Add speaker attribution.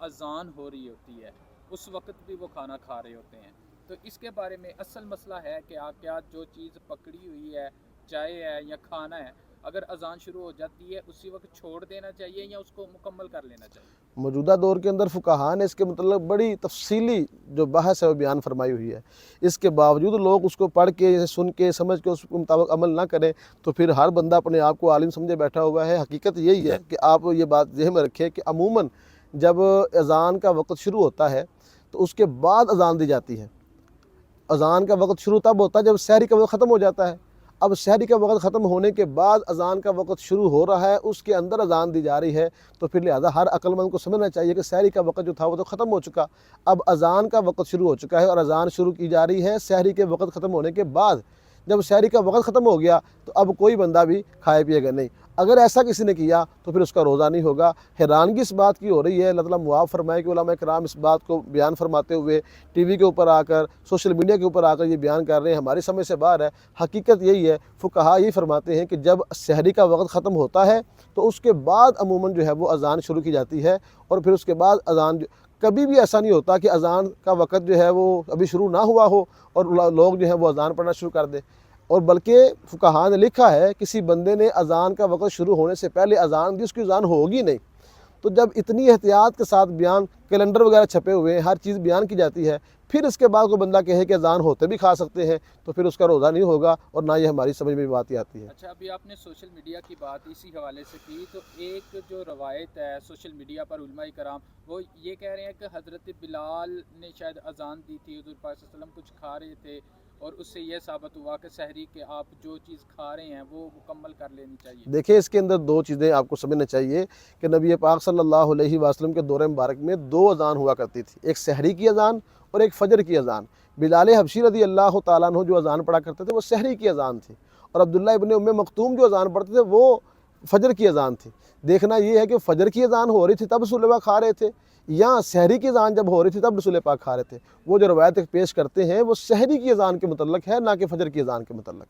Speaker 1: اذان ہو رہی ہوتی ہے اس وقت بھی وہ کھانا کھا رہے ہوتے ہیں، تو اس کے بارے میں اصل مسئلہ ہے کہ کیا جو چیز پکڑی ہوئی ہے، چائے ہے یا کھانا ہے، اگر اذان شروع ہو جاتی ہے اسی وقت چھوڑ دینا چاہیے یا اس کو مکمل کر لینا چاہیے؟
Speaker 2: موجودہ دور کے اندر فقہاء نے اس کے متعلق بڑی تفصیلی جو بحث ہے وہ بیان فرمائی ہوئی ہے۔ اس کے باوجود لوگ اس کو پڑھ کے سن کے سمجھ کے اس کے مطابق عمل نہ کریں تو پھر ہر بندہ اپنے آپ کو عالم سمجھے بیٹھا ہوا ہے۔ حقیقت یہی ہے کہ آپ یہ بات ذہن میں رکھیں کہ عموماً جب اذان کا وقت شروع ہوتا ہے تو اس کے بعد اذان دی جاتی ہے۔ اذان کا وقت شروع تب ہوتا ہے جب سحری کا وقت ختم ہو جاتا ہے۔ اب سحری کا وقت ختم ہونے کے بعد اذان کا وقت شروع ہو رہا ہے، اس کے اندر اذان دی جا رہی ہے، تو پھر لہذا ہر عقل مند کو سمجھنا چاہیے کہ سحری کا وقت جو تھا وہ تو ختم ہو چکا، اب اذان کا وقت شروع ہو چکا ہے اور اذان شروع کی جا رہی ہے سحری کے وقت ختم ہونے کے بعد۔ جب سحری کا وقت ختم ہو گیا تو اب کوئی بندہ بھی کھائے پیے گا نہیں۔ اگر ایسا کسی نے کیا تو پھر اس کا روزہ نہیں ہوگا۔ حیرانگی اس بات کی ہو رہی ہے، اللہ تعالیٰ معاف فرمائے کہ علماء کرام اس بات کو بیان فرماتے ہوئے ٹی وی کے اوپر آ کر، سوشل میڈیا کے اوپر آ کر یہ بیان کر رہے ہیں، ہماری سمجھ سے باہر ہے۔ حقیقت یہی ہے، فقہاء یہ فرماتے ہیں کہ جب سحری کا وقت ختم ہوتا ہے تو اس کے بعد عموماً جو ہے وہ اذان شروع کی جاتی ہے، اور پھر اس کے بعد اذان کبھی بھی ایسا نہیں ہوتا کہ اذان کا وقت جو ہے وہ ابھی شروع نہ ہوا ہو اور لوگ جو ہے وہ اذان پڑھنا شروع کر دیں۔ اور بلکہ فقہاء نے لکھا ہے کسی بندے نے اذان کا وقت شروع ہونے سے پہلے اذان دی، اس کی اذان ہوگی نہیں۔ تو جب اتنی احتیاط کے ساتھ بیان، کیلنڈر وغیرہ چھپے ہوئے ہیں، ہر چیز بیان کی جاتی ہے، پھر اس کے بعد کوئی بندہ کہے کہ اذان ہوتے بھی کھا سکتے ہیں تو پھر اس کا روزہ نہیں ہوگا، اور نہ یہ ہماری سمجھ میں بات ہی آتی ہے۔
Speaker 1: اچھا، ابھی آپ نے سوشل میڈیا کی بات اسی حوالے سے کی، تو ایک جو روایت ہے سوشل میڈیا پر علماء کرام وہ یہ کہہ رہے ہیں کہ حضرت بلال نے شاید اذان دی تھی، حضور پاک صلی اللہ علیہ وسلم کچھ کھا رہے تھے اور اس سے یہ ثابت ہوا کہ سحری کے آپ جو چیز کھا رہے ہیں وہ مکمل کر لینی چاہیے۔
Speaker 2: دیکھیں اس کے اندر دو چیزیں آپ کو سمجھنا چاہیے کہ نبی پاک صلی اللہ علیہ وسلم کے دور مبارک میں دو اذان ہوا کرتی تھی، ایک سحری کی اذان اور ایک فجر کی اذان۔ بلال حبشی رضی اللہ تعالیٰ عنہ جو اذان پڑھا کرتے تھے وہ سحری کی اذان تھی، اور عبداللہ ابن ام مکتوم جو اذان پڑھتے تھے وہ فجر کی اذان تھی۔ دیکھنا یہ ہے کہ فجر کی اذان ہو رہی تھی تب رسول پاک کھا رہے تھے، یا سحری کی اذان جب ہو رہی تھی تب رسول پاک کھا رہے تھے۔ وہ جو روایت پیش کرتے ہیں وہ سحری کی اذان کے متعلق ہے، نہ کہ فجر کی اذان کے متعلق۔